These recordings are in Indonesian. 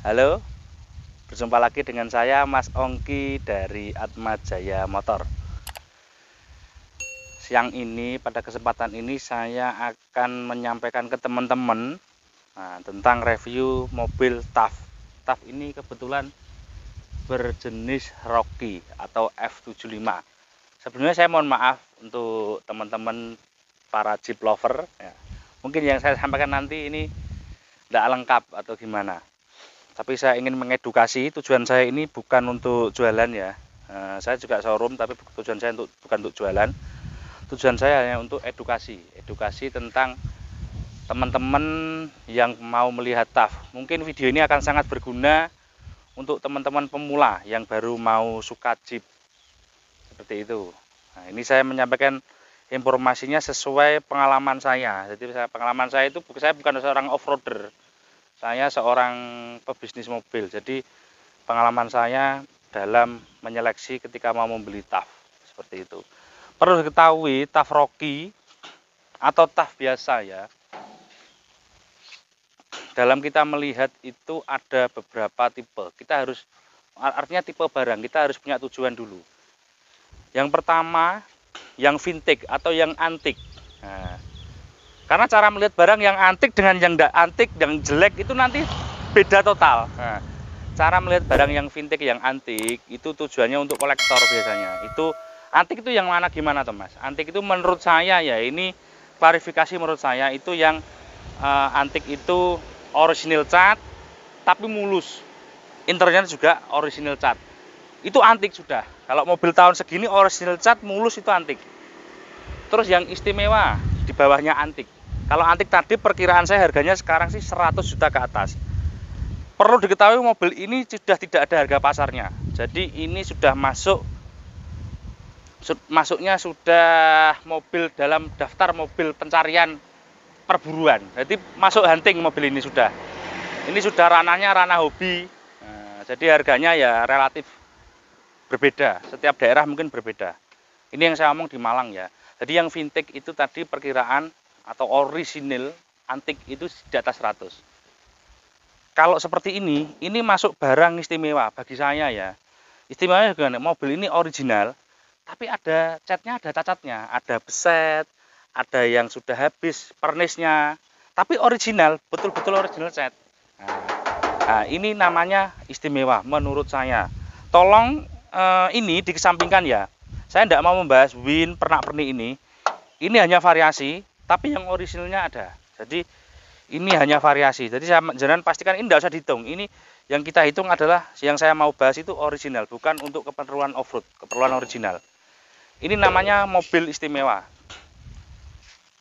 Halo, berjumpa lagi dengan saya Mas Ongki dari Atma Jaya Motor. Siang ini, pada kesempatan ini saya akan menyampaikan ke teman-teman tentang review mobil TAF. TAF ini kebetulan berjenis Rocky atau F75. Sebelumnya saya mohon maaf untuk teman-teman para Jeep lover. Mungkin yang saya sampaikan nanti ini tidak lengkap atau gimana. Tapi saya ingin mengedukasi. Tujuan saya ini bukan untuk jualan ya. Saya juga showroom, tapi tujuan saya bukan untuk jualan. Tujuan saya hanya untuk edukasi tentang teman-teman yang mau melihat TAF. Mungkin video ini akan sangat berguna untuk teman-teman pemula yang baru mau suka Jeep seperti itu. Nah, ini saya menyampaikan informasinya sesuai pengalaman saya. Jadi pengalaman saya itu saya bukan seorang off-roader. Saya seorang pebisnis mobil, jadi pengalaman saya dalam menyeleksi ketika mau membeli TAF seperti itu. Perlu diketahui TAF Rocky atau TAF biasa ya. Dalam kita melihat itu ada beberapa tipe. Artinya tipe barang, kita harus punya tujuan dulu. Yang pertama, yang vintage atau yang antik. Nah, karena cara melihat barang yang antik dengan yang tidak antik, yang jelek itu nanti beda total. Nah, cara melihat barang yang vintage, yang antik itu tujuannya untuk kolektor biasanya. Itu antik itu yang mana gimana Mas? Antik itu menurut saya ya, ini klarifikasi menurut saya itu yang antik itu original cat tapi mulus. Interiornya juga original cat. Itu antik sudah. Kalau mobil tahun segini original cat mulus itu antik. Terus yang istimewa di bawahnya antik. Kalau antik tadi perkiraan saya harganya sekarang sih 100 juta ke atas. Perlu diketahui mobil ini sudah tidak ada harga pasarnya. Jadi ini sudah masuknya sudah mobil dalam daftar mobil pencarian perburuan. Jadi masuk hunting mobil ini sudah. Ini sudah ranahnya ranah hobi. Nah, jadi harganya ya relatif berbeda. Setiap daerah mungkin berbeda. Ini yang saya omong di Malang ya. Jadi yang vintage itu tadi perkiraan atau orisinil antik itu di atas 100. Kalau seperti ini masuk barang istimewa bagi saya ya. Istimewanya juga mobil ini original, tapi ada catnya, ada cacatnya, ada beset, ada yang sudah habis pernisnya, tapi original, betul-betul original cat. Nah, ini namanya istimewa menurut saya. Tolong ini dikesampingkan ya. Saya tidak mau membahas win pernak-pernik ini. Ini hanya variasi, tapi yang originalnya ada. Jadi ini hanya variasi. Jadi jangan pastikan ini tidak usah dihitung. Ini yang kita hitung adalah yang saya mau bahas itu original, bukan untuk keperluan off-road, keperluan original. Ini namanya mobil istimewa.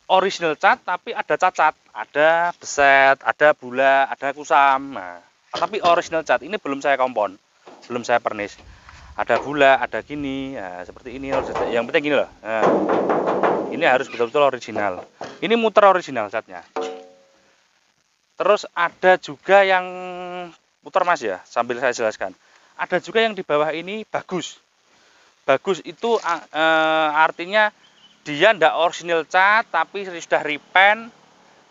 Original cat tapi ada cacat, ada beset, ada bula, ada kusam. Nah, tapi original cat ini belum saya kompon, belum saya pernis. Ada bula, ada gini, nah, seperti ini. Yang penting gini loh. Nah, ini harus betul-betul original. Ini muter original catnya. Terus ada juga yang putar Mas ya, sambil saya jelaskan. Ada juga yang di bawah ini bagus. Bagus itu artinya dia ndak original cat tapi sudah repaint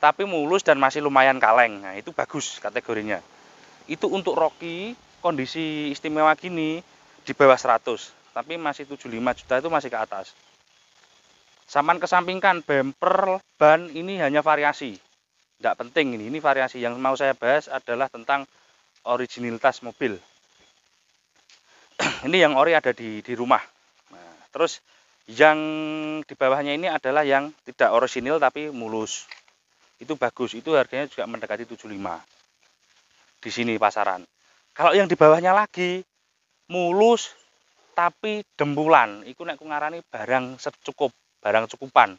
tapi mulus dan masih lumayan kaleng. Nah, itu bagus kategorinya. Itu untuk Rocky kondisi istimewa gini di bawah 100, tapi masih 75 juta itu masih ke atas. Saman kesampingkan bumper, ban ini hanya variasi. Tidak penting ini variasi. Yang mau saya bahas adalah tentang originalitas mobil. Ini yang ori ada di rumah. Nah, terus yang di bawahnya ini adalah yang tidak original tapi mulus. Itu bagus. Itu harganya juga mendekati 75. Di sini pasaran. Kalau yang di bawahnya lagi mulus tapi dempulan, iku nek ku ngarani barang secukup, barang cukupan.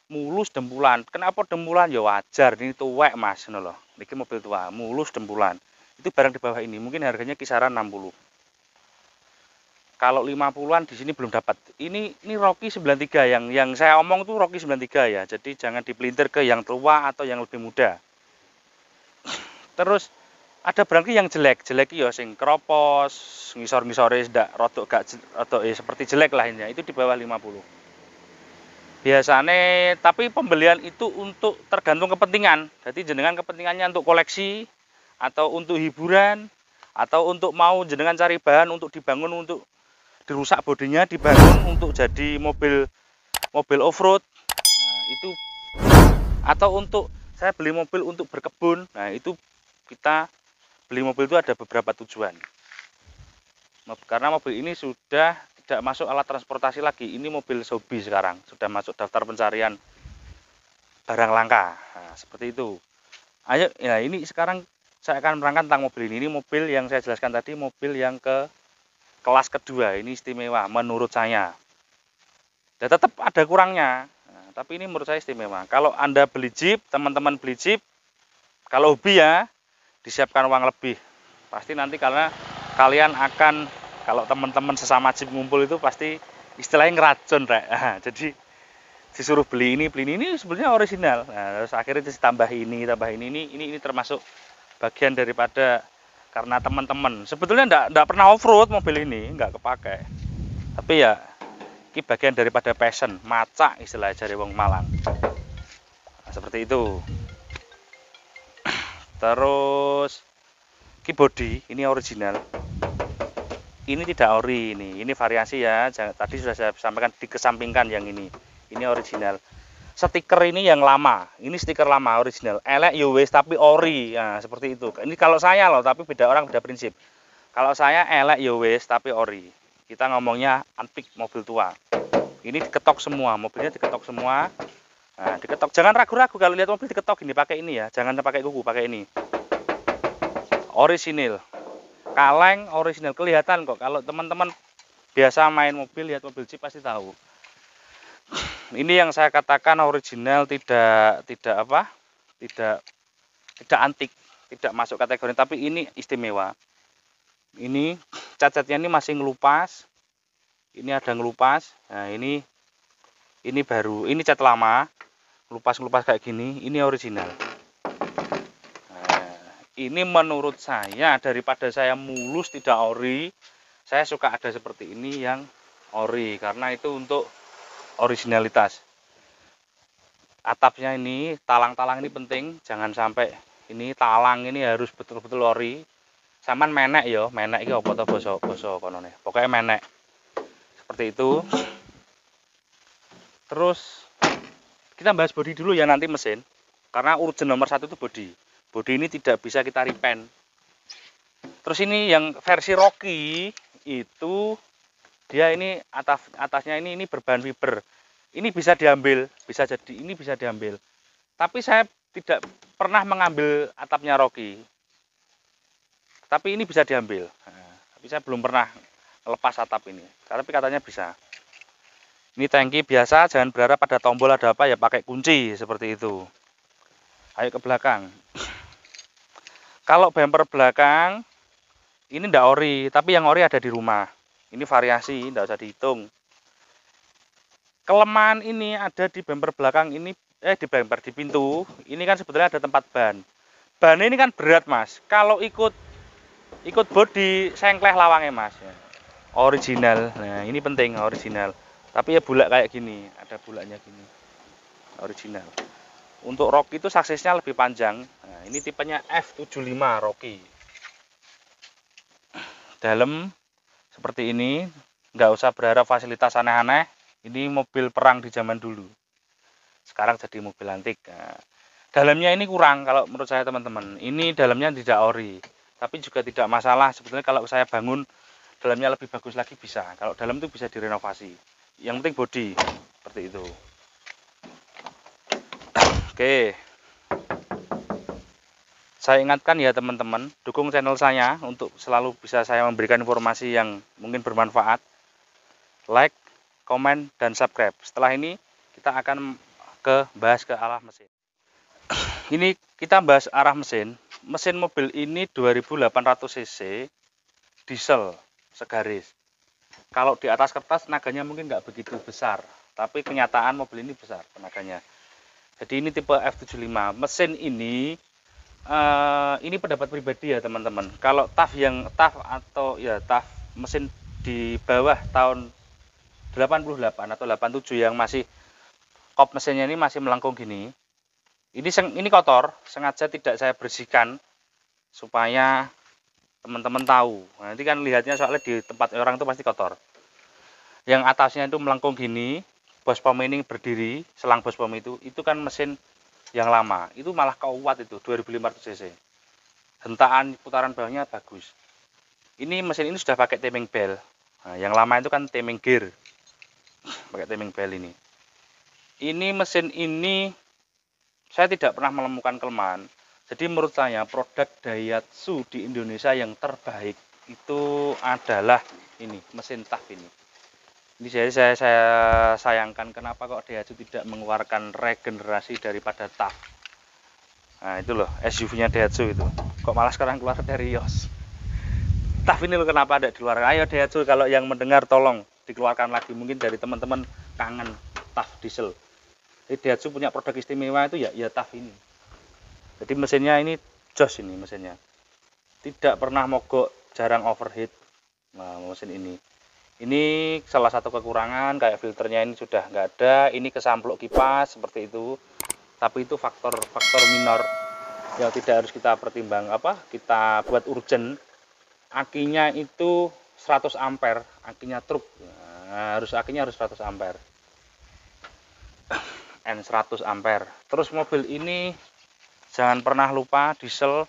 Mulus dempulan. Kenapa dempulan? Ya wajar, ini tuwek Mas, ngono lho. Niki mobil tua, mulus dempulan. Itu barang di bawah ini, mungkin harganya kisaran 60. Kalau 50-an di sini belum dapat. Ini Rocky 93 yang saya omong tuh Rocky 93 ya. Jadi jangan dipelintir ke yang tua atau yang lebih muda. Terus ada barangnya yang jelek ya sing kropos, ngisor-ngisore ndak rodok seperti jelek lah ini. Itu di bawah 50. Biasanya tapi pembelian itu untuk tergantung kepentingan. Jadi jenengan kepentingannya untuk koleksi atau untuk hiburan, atau untuk mau jenengan cari bahan untuk dibangun, untuk dirusak bodinya, dibangun untuk jadi mobil off-road. Nah, itu, atau untuk saya beli mobil untuk berkebun. Nah, itu kita beli mobil itu ada beberapa tujuan. Karena mobil ini sudah tidak masuk alat transportasi lagi. Ini mobil hobi sekarang, sudah masuk daftar pencarian barang langka. Nah, seperti itu. Ayo, ya ini sekarang saya akan menerangkan tentang mobil ini. Ini mobil yang saya jelaskan tadi, mobil yang ke kelas kedua. Ini istimewa menurut saya. Dan tetap ada kurangnya. Nah, tapi ini menurut saya istimewa. Kalau Anda beli Jeep, teman-teman beli Jeep, kalau hobi ya, disiapkan uang lebih. Pasti nanti karena kalian akan, kalau teman-teman sesama Jeep ngumpul itu pasti istilahnya ngeracun, Rek. Nah, jadi disuruh beli ini sebenarnya original. Nah, terus akhirnya ditambah ini termasuk bagian daripada karena teman-teman. Sebetulnya enggak pernah off-road mobil ini, enggak kepake. Tapi ya ini bagian daripada passion, maca istilah dari wong Malang. Nah, seperti itu. Terus ki body ini original. Ini tidak ori ini variasi ya. Tadi sudah saya sampaikan, dikesampingkan yang ini. Ini original. Stiker ini yang lama. Ini stiker lama original. Elek yo wis tapi ori. Nah, seperti itu. Ini kalau saya loh, tapi beda orang beda prinsip. Kalau saya elek yo wis tapi ori. Kita ngomongnya antik mobil tua. Ini diketok semua, mobilnya diketok semua. Nah, diketok. Jangan ragu-ragu kalau lihat mobil diketok ini, pakai ini ya. Jangan pakai kuku, pakai ini. Original. Kaleng original, kelihatan kok. Kalau teman-teman biasa main mobil, lihat mobil Jeep pasti tahu. Ini yang saya katakan original, tidak antik, tidak masuk kategori, tapi ini istimewa. Ini cacatnya ini masih ngelupas. Ini ada ngelupas. Nah, ini baru, ini cat lama. Ngelupas kayak gini, ini original. Ini menurut saya, daripada saya mulus tidak ori, saya suka ada seperti ini yang ori, karena itu untuk originalitas. Atapnya ini, talang-talang ini penting, jangan sampai ini talang ini harus betul-betul ori. Saman menek ya, menek iki apa to basa konone. Pokoknya menek. Seperti itu. Terus kita bahas bodi dulu ya, nanti mesin. Karena urut nomor 1 itu bodi. Bodi ini tidak bisa kita repaint. Terus ini yang versi Rocky itu dia ini atasnya ini berbahan fiber. Ini bisa diambil, bisa jadi ini bisa diambil. Tapi saya tidak pernah mengambil atapnya Rocky. Tapi ini bisa diambil. Nah, tapi saya belum pernah lepas atap ini. Tapi katanya bisa. Ini tangki biasa, jangan berharap pada tombol ada apa ya, pakai kunci seperti itu. Ayo ke belakang. Kalau bumper belakang ini ndak ori, tapi yang ori ada di rumah. Ini variasi, ndak usah dihitung. Kelemahan ini ada di bumper belakang ini, di bumper di pintu. Ini kan sebetulnya ada tempat ban. Ban ini kan berat, Mas. Kalau ikut bodi sengkleh lawangnya, Mas. Original. Nah, ini penting original. Tapi ya bulak kayak gini, ada bulaknya gini. Original. Untuk Rocky itu saksisnya lebih panjang. Nah, ini tipenya F75 Rocky. Dalam seperti ini, nggak usah berharap fasilitas aneh-aneh. Ini mobil perang di zaman dulu. Sekarang jadi mobil antik. Nah, dalamnya ini kurang kalau menurut saya teman-teman. Ini dalamnya tidak ori, tapi juga tidak masalah. Sebetulnya kalau saya bangun dalamnya lebih bagus lagi bisa. Kalau dalam itu bisa direnovasi. Yang penting bodi seperti itu. Oke, saya ingatkan ya teman-teman, dukung channel saya untuk selalu bisa saya memberikan informasi yang mungkin bermanfaat. Like, komen, dan subscribe. Setelah ini kita akan bahas ke arah mesin. Ini kita bahas arah mesin. Mesin mobil ini 2800 cc diesel segaris. Kalau di atas kertas tenaganya mungkin nggak begitu besar, tapi kenyataan mobil ini besar tenaganya. Jadi ini tipe F75. Mesin ini pendapat pribadi ya teman-teman. Kalau TAF atau ya TAF mesin di bawah tahun 88 atau 87 yang masih kop mesinnya ini masih melengkung gini. Ini kotor, sengaja tidak saya bersihkan. supaya teman-teman tahu. Nah, nanti kan lihatnya soalnya di tempat orang itu pasti kotor. Yang atasnya itu melengkung gini, bos pom ini berdiri, selang bos pom itu kan mesin yang lama. Itu malah kuat itu 2500 cc. Hentakan putaran bawahnya bagus. Ini mesin ini sudah pakai timing belt. Nah, yang lama itu kan timing gear. Pakai timing belt ini. Ini mesin ini saya tidak pernah menemukan kelemahan. Jadi menurut saya produk Daihatsu di Indonesia yang terbaik itu adalah ini, mesin TAF ini. Ini jadi saya sayangkan kenapa kok Daihatsu tidak mengeluarkan regenerasi daripada TAF. Nah itu loh SUV-nya Daihatsu itu. Kok malah sekarang keluar dari Yos. TAF ini loh kenapa ada di luar. Ayo Daihatsu kalau yang mendengar tolong dikeluarkan lagi, mungkin dari teman-teman kangen TAF diesel. Jadi Daihatsu punya produk istimewa itu ya TAF ini. Jadi mesinnya ini jos ini mesinnya. Tidak pernah mogok, jarang overheat. Nah, mesin ini. Ini salah satu kekurangan, kayak filternya ini sudah nggak ada, ini kesamplok kipas seperti itu. Tapi itu faktor minor yang tidak harus kita kita buat urgent. Akinya itu 100 ampere, akinya truk. Nah, akinya harus 100 ampere. N100 ampere. Terus mobil ini jangan pernah lupa diesel.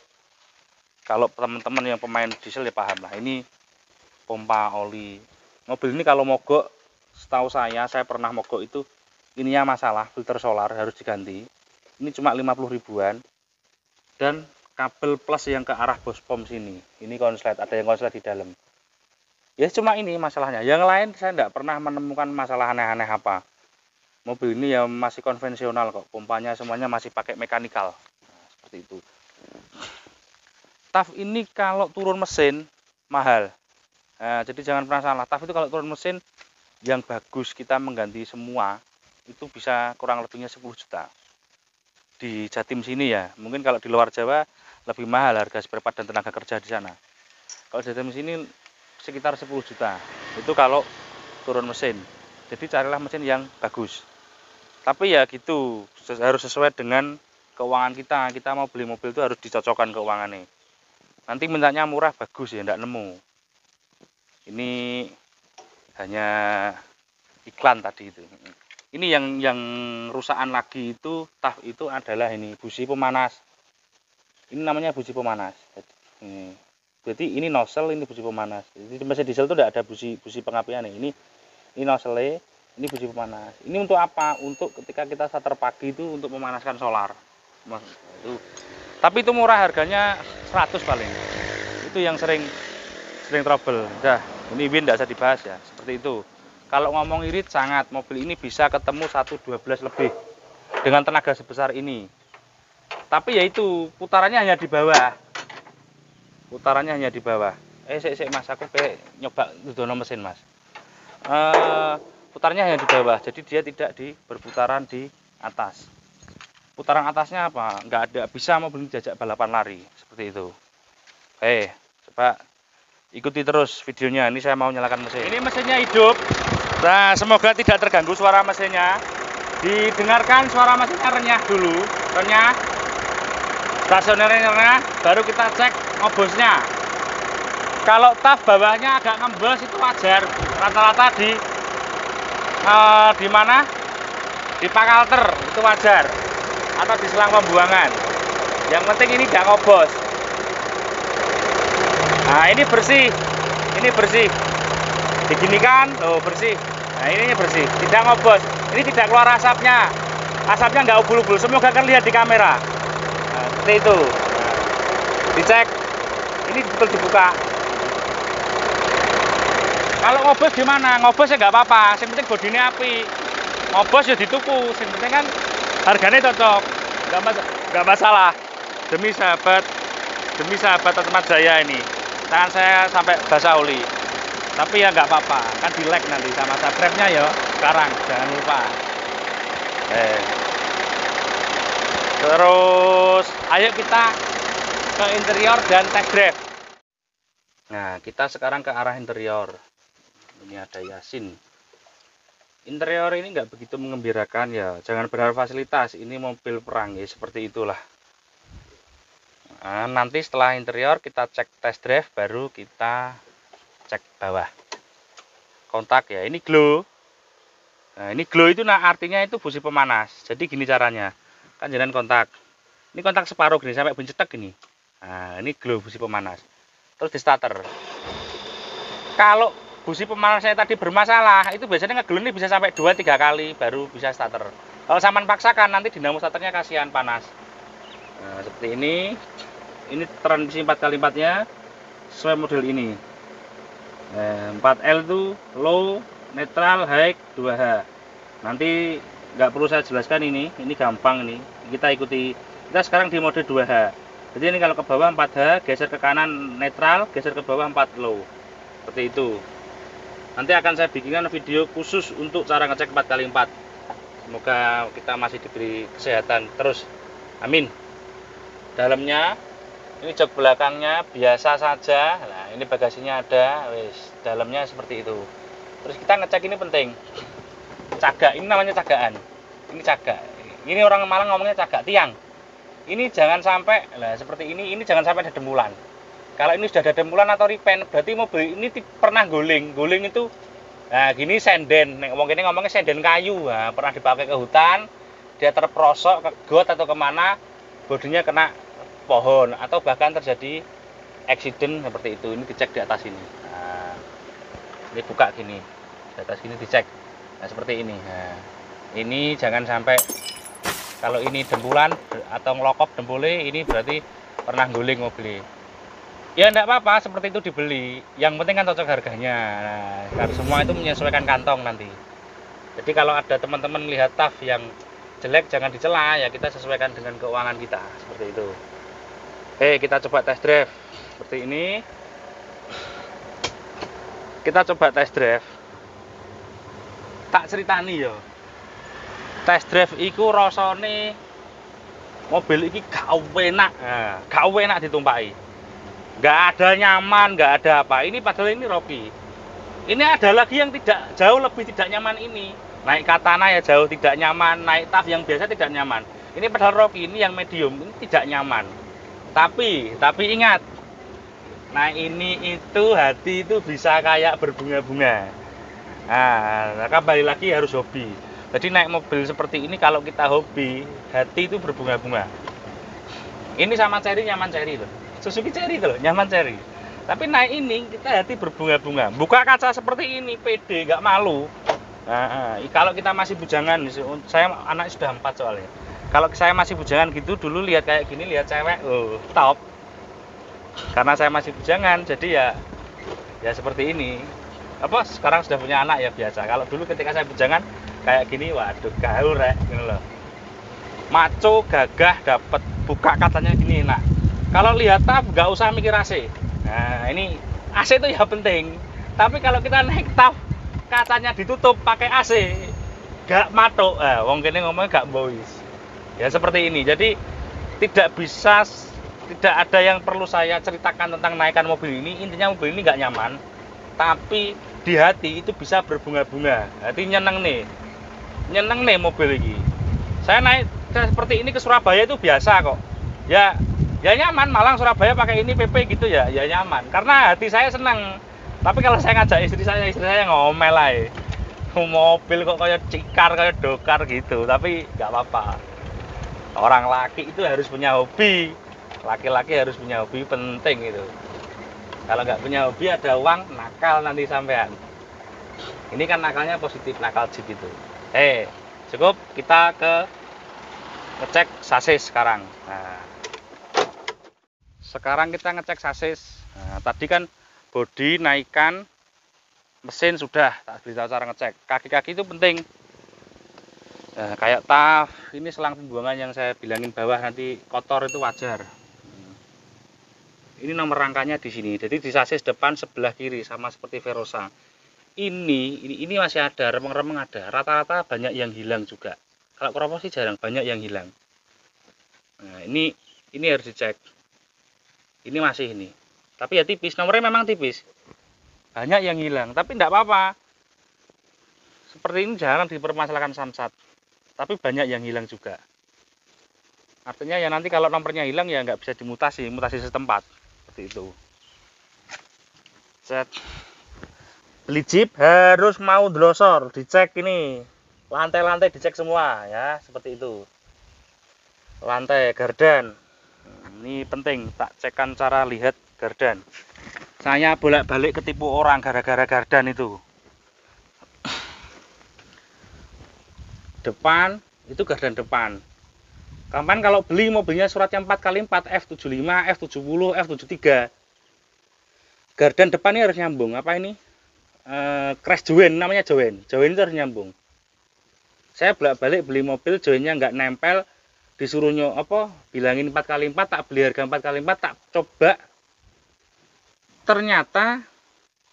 Kalau teman-teman yang pemain diesel ya paham lah. Ini pompa oli. Mobil ini kalau mogok, setahu saya pernah mogok itu ininya masalah, filter solar harus diganti. Ini cuma 50 ribuan. Dan kabel plus yang ke arah bos pom sini. Ini konslet, ada yang konslet di dalam. Ya cuma ini masalahnya. Yang lain saya tidak pernah menemukan masalah aneh-aneh apa. Mobil ini ya masih konvensional kok. Pompanya semuanya masih pakai mekanikal. Nah, seperti itu. TAF ini kalau turun mesin mahal. Nah, jadi jangan pernah salah. TAF itu kalau turun mesin yang bagus kita mengganti semua itu bisa kurang lebihnya 10 juta. Di Jatim sini ya. Mungkin kalau di luar Jawa lebih mahal harga spare part dan tenaga kerja di sana. Kalau di Jatim sini sekitar 10 juta. Itu kalau turun mesin. Jadi carilah mesin yang bagus. Tapi ya gitu, harus sesuai dengan keuangan kita. Kita mau beli mobil itu harus dicocokkan keuangannya. Nanti mintanya murah bagus ya, enggak nemu. Ini hanya iklan tadi itu. Ini yang rusakan lagi itu TAF itu adalah ini busi pemanas. Ini namanya busi pemanas. Berarti ini nozzle, ini busi pemanas. Jadi mesin diesel itu tidak ada busi pengapian nih. Ini nozzle, ini busi pemanas. Ini untuk apa? Untuk ketika kita starter pagi itu untuk memanaskan solar. Itu. Tapi itu murah, harganya 100 paling. Itu yang sering trouble. Udah, ini win tidak usah dibahas ya. Seperti itu. Kalau ngomong irit sangat, mobil ini bisa ketemu 112 lebih dengan tenaga sebesar ini. Tapi ya itu putarannya hanya di bawah. Putarannya hanya di bawah. Sik Mas, aku nyoba dudono mesin Mas. Putarnya hanya di bawah, jadi dia tidak berputaran di atas. Putaran atasnya apa? Nggak ada, bisa mobil jajak balapan lari seperti itu. Coba ikuti terus videonya. Ini saya mau nyalakan mesin. Ini mesinnya hidup. Nah, semoga tidak terganggu suara mesinnya. Didengarkan suara mesinnya renyah dulu, renyah. Stasionernya renyah, baru kita cek ngobosnya. Kalau TAF bawahnya agak ngembos itu wajar. Rata-rata di mana? Di pakalter itu wajar. Atau di selang pembuangan. Yang penting ini tidak ngobos. Nah, ini bersih. Ini bersih. Diginikan, oh bersih. Nah, ini bersih, tidak ngobos. Ini tidak keluar asapnya. Asapnya nggak ubul-ubul. Semoga kan lihat di kamera. Nah, seperti itu. Nah, dicek. Ini betul dibuka. Kalau ngobos gimana? Ngobos ya nggak apa-apa. Yang penting bodinya api. Ngobos ya dituku. Yang penting kan harganya cocok. Nggak masalah. Demi sahabat teman saya ini. Tangan saya sampai basah oli. Tapi ya nggak apa-apa, kan di lag nanti sama subscribe-nya ya. Sekarang jangan lupa. Terus ayo kita ke interior dan test drive. Nah, kita sekarang ke arah interior. Ini ada Yasin. Interior ini nggak begitu mengembirakan ya. Jangan berharap fasilitas. Ini mobil perang ya, seperti itulah. Nah, nanti setelah interior kita cek test drive, baru kita cek bawah kontak ya. Ini glow. Nah, ini glow itu artinya itu busi pemanas. Jadi gini caranya, kan jalan kontak. Ini kontak separuh gini sampai bunyi cetek gini. Nah, ini glow busi pemanas. Terus di starter. Kalau busi pemanasnya tadi bermasalah, itu biasanya ngeglue ini bisa sampai 2-3 kali baru bisa starter. Kalau sampean paksakan nanti dinamo starternya kasihan panas. Nah, seperti ini. Ini transmisi 4x4-nya sesuai model ini. 4L itu low, neutral, high, 2H. Nanti nggak perlu saya jelaskan ini gampang ini. Kita ikuti. Kita sekarang di mode 2H. Jadi ini kalau ke bawah 4H, geser ke kanan netral, geser ke bawah 4 low. Seperti itu. Nanti akan saya bikinkan video khusus untuk cara ngecek 4x4. Semoga kita masih diberi kesehatan terus. Amin. Dalamnya ini jok belakangnya biasa saja. Nah, ini bagasinya ada, wis. Dalamnya seperti itu. Terus kita ngecek ini penting. Cagak, ini namanya cagaan. Ini cagak. Ini orang Malang ngomongnya cagak tiang. Ini jangan sampai, nah seperti ini jangan sampai ada dempulan. Kalau ini sudah ada dempulan atau ripen, berarti mobil ini pernah guling. Guling itu, nah gini senden. Ngomong ini ngomongnya senden kayu. Nah, pernah dipakai ke hutan, dia terperosok ke got atau kemana, bodinya kena pohon atau bahkan terjadi accident seperti itu. Ini dicek di atas ini. Nah, ini buka gini, di atas gini dicek. Nah seperti ini. Nah, ini jangan sampai, kalau ini dempulan atau ngelokop dempulnya, ini berarti pernah guling mobil. Ya enggak apa-apa, seperti itu dibeli. Yang penting kan cocok harganya. Nah, karena semua itu menyesuaikan kantong nanti. Jadi kalau ada teman-teman lihat TAF yang jelek jangan dicela, ya kita sesuaikan dengan keuangan kita, seperti itu. Oke, kita coba test drive seperti ini. Kita coba test drive. Tak ceritani yo. Test drive iku rasane mobil iki gak enak. Nah, gak enak ditumpaki. Gak ada nyaman, gak ada apa. Ini padahal ini Rocky. Ini ada lagi yang tidak jauh lebih tidak nyaman ini. Naik Katana ya jauh tidak nyaman, naik TAF yang biasa tidak nyaman. Ini padahal Rocky ini yang medium ini tidak nyaman. Tapi ingat, nah ini itu hati itu bisa kayak berbunga-bunga. Nah, kembali lagi harus hobi. Jadi naik mobil seperti ini kalau kita hobi, hati itu berbunga-bunga. Ini sama Cherry nyaman Cherry loh. Suzuki Cherry itu loh, nyaman Cherry. Tapi naik ini kita hati berbunga-bunga. Buka kaca seperti ini, pede, nggak malu. Nah, kalau kita masih bujangan, saya anak sudah 4 soalnya. Kalau saya masih bujangan gitu dulu lihat kayak gini, lihat cewek, oh top. Karena saya masih bujangan, jadi ya seperti ini. Apa sekarang sudah punya anak ya biasa. Kalau dulu ketika saya bujangan kayak gini, waduh gaul rek, gitu loh. Maco, gagah, dapat buka kacanya gini enak. Kalau lihat TAF nggak usah mikir AC. Nah ini AC itu ya penting. Tapi kalau kita naik TAF kacanya ditutup pakai AC, gak matuk. Wong kene ngomongnya gak boys. Ya seperti ini. Jadi tidak ada yang perlu saya ceritakan tentang naikan mobil ini. Intinya mobil ini gak nyaman, tapi di hati itu bisa berbunga-bunga. Hati nyeneng nih mobil ini. Saya naik seperti ini ke Surabaya itu biasa kok. Ya nyaman. Malang Surabaya pakai ini PP gitu ya nyaman. Karena hati saya senang. Tapi kalau saya ngajak istri saya ngomel aja. Mobil kok kayak cikar, kayak dokar gitu. Tapi nggak apa-apa. Orang laki itu harus punya hobi. Laki-laki harus punya hobi, penting itu. Kalau nggak punya hobi, ada uang, nakal nanti sampean. Ini kan nakalnya positif, nakal jeep itu. Cukup kita ngecek sasis sekarang. Nah, sekarang kita ngecek sasis. Nah, tadi kan bodi naikkan, mesin sudah tak beritahu cara ngecek. Kaki-kaki itu penting. Nah, kayak TAF ini selang pembuangan yang saya bilangin bawah nanti kotor itu wajar. Ini nomor rangkanya di sini. Jadi di sasis depan sebelah kiri sama seperti Verosa. Ini masih ada, remeng-remeng ada. Rata-rata banyak yang hilang juga. Kalau keropos sih jarang, banyak yang hilang. Nah, ini harus dicek. Ini masih ini. Tapi ya tipis, nomornya memang tipis. Banyak yang hilang, tapi enggak apa-apa. Seperti ini jarang dipermasalahkan Samsat. Tapi banyak yang hilang juga. Artinya ya nanti kalau nomornya hilang ya nggak bisa dimutasi, mutasi setempat seperti itu. Set. Beli Jeep harus mau delosor, dicek ini lantai-lantai, dicek semua ya, seperti itu. Lantai gardan ini penting, tak cekkan cara lihat gardan. Saya bolak-balik ketipu orang gara-gara gardan itu. Depan itu gardan depan. Kapan kalau beli mobilnya suratnya 4x4 F75, F70, F73. Gardan depan ini harus nyambung. Apa ini? Crash join, namanya join. Join itu harus nyambung. Saya bolak-balik beli mobil, joinnya nggak nempel, disuruhnya apa? Bilangin 4x4, tak beli harga 4x4, tak coba. Ternyata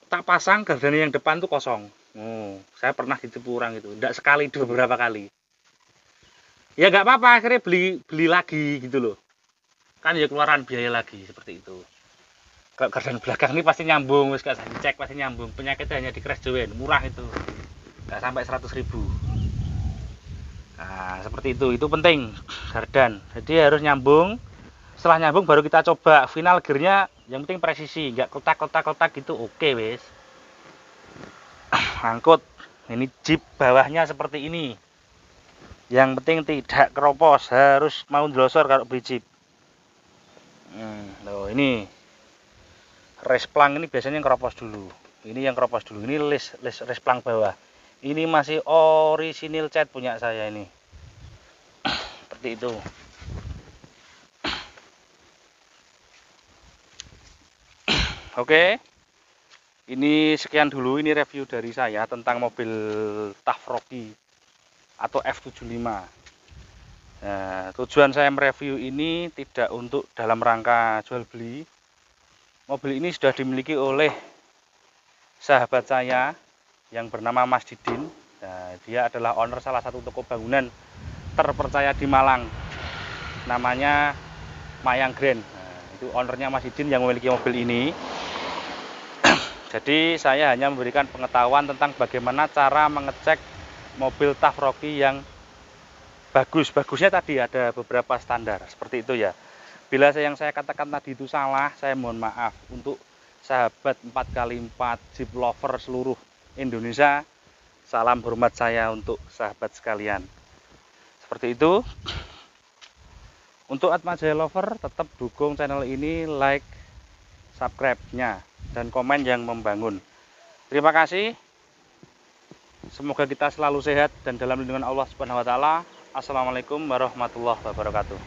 tak pasang gardan yang depan tuh kosong. Saya pernah ditipu orang itu, tidak sekali, beberapa kali. Ya nggak apa-apa, akhirnya beli lagi gitu loh. Kan ya keluaran biaya lagi seperti itu. Kalau gardan belakang ini pasti nyambung, wis gak dicek pasti nyambung. Penyakitnya hanya di crash join, murah itu, nggak sampai 100.000. Nah seperti itu penting gardan. Jadi harus nyambung. Setelah nyambung baru kita coba final gearnya, yang penting presisi, nggak kotak gitu, oke wes. Angkut, ini Jeep bawahnya seperti ini. Yang penting tidak keropos, harus mau delosor kalau beli Jeep. Loh, ini resplang ini biasanya yang keropos dulu. Ini yang keropos dulu, ini resplang bawah. Ini masih orisinil cat punya saya ini. Seperti itu. Oke, ini sekian dulu, ini review dari saya tentang mobil Tough Rocky atau F75. Nah, tujuan saya mereview ini tidak untuk dalam rangka jual beli. Mobil ini sudah dimiliki oleh sahabat saya yang bernama Mas Didin. Nah, dia adalah owner salah satu toko bangunan terpercaya di Malang, namanya Mayang Grand. Nah, itu ownernya Mas Didin yang memiliki mobil ini. Jadi saya hanya memberikan pengetahuan tentang bagaimana cara mengecek mobil Tough Rocky yang bagusnya tadi ada beberapa standar seperti itu ya. Bila yang saya katakan tadi itu salah, saya mohon maaf. Untuk sahabat 4x4 Jeep lover seluruh Indonesia, salam hormat saya untuk sahabat sekalian. Seperti itu. Untuk Atma Jaya lover, tetap dukung channel ini, like, subscribe-nya, dan komen yang membangun. Terima kasih. Semoga kita selalu sehat dan dalam lindungan Allah Subhanahu wa taala. Assalamualaikum warahmatullahi wabarakatuh.